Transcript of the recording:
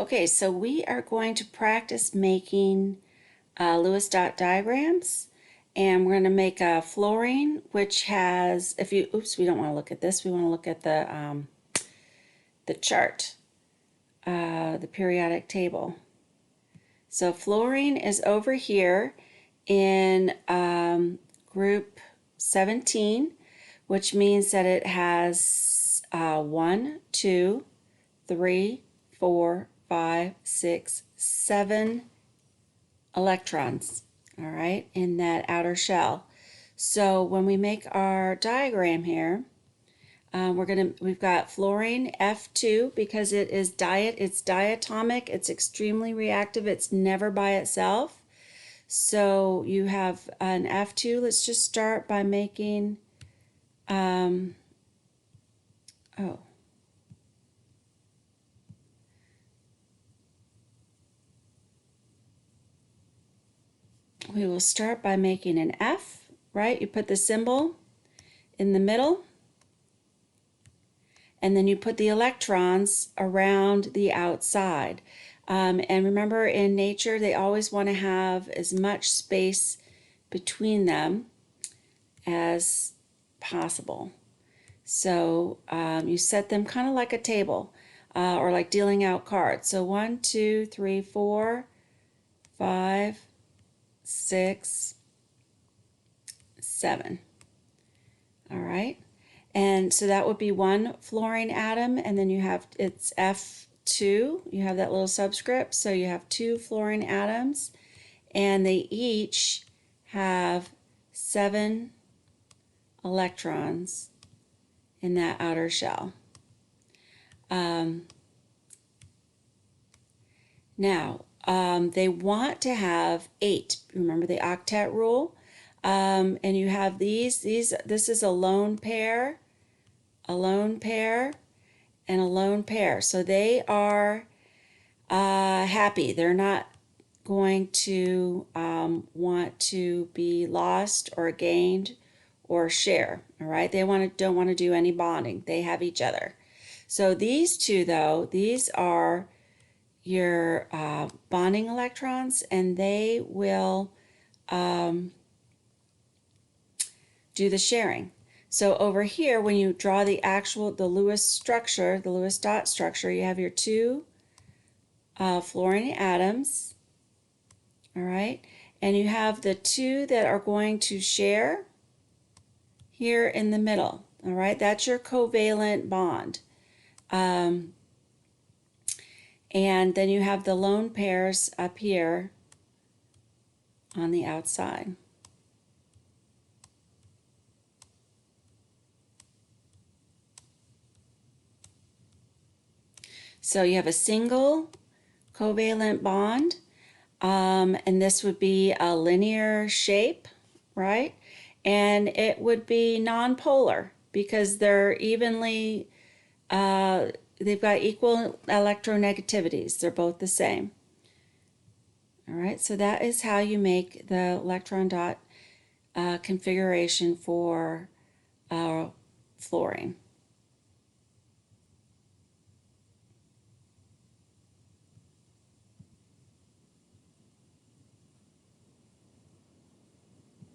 Okay, so we are going to practice making Lewis dot diagrams, and we're going to make a fluorine which has, if you, oops, we don't want to look at this, we want to look at the chart, the periodic table. So fluorine is over here in group 17, which means that it has 1, 2, 3, 4, 5, 6, 7 electrons, all right, in that outer shell. So when we make our diagram here, we've got fluorine F2 because it's diatomic, it's extremely reactive, it's never by itself. So you have an F2. Let's just start by making, we will start by making an F, right? You put the symbol in the middle, and then you put the electrons around the outside. And remember, in nature, they always want to have as much space between them as possible. So you set them kind of like a table or like dealing out cards. So 1, 2, 3, 4, 5, 6, 7. All right. And so that would be one fluorine atom, and then you have, it's F2, you have that little subscript, so you have 2 fluorine atoms, and they each have 7 electrons in that outer shell. Now, they want to have 8. Remember the octet rule? And you have these, this is a lone pair, a lone pair, and a lone pair. So they are happy. They're not going to want to be lost or gained or share. All right, they don't want to do any bonding. They have each other. So these two, though, these are your bonding electrons, and they will do the sharing. So over here, when you draw the Lewis structure, the Lewis dot structure, you have your 2 fluorine atoms, all right, and you have the 2 that are going to share here in the middle, all right. That's your covalent bond. And then you have the lone pairs up here on the outside. So you have a single covalent bond, and this would be a linear shape, right? And it would be nonpolar because they're evenly, they've got equal electronegativities. They're both the same. All right, so that is how you make the electron dot configuration for fluorine.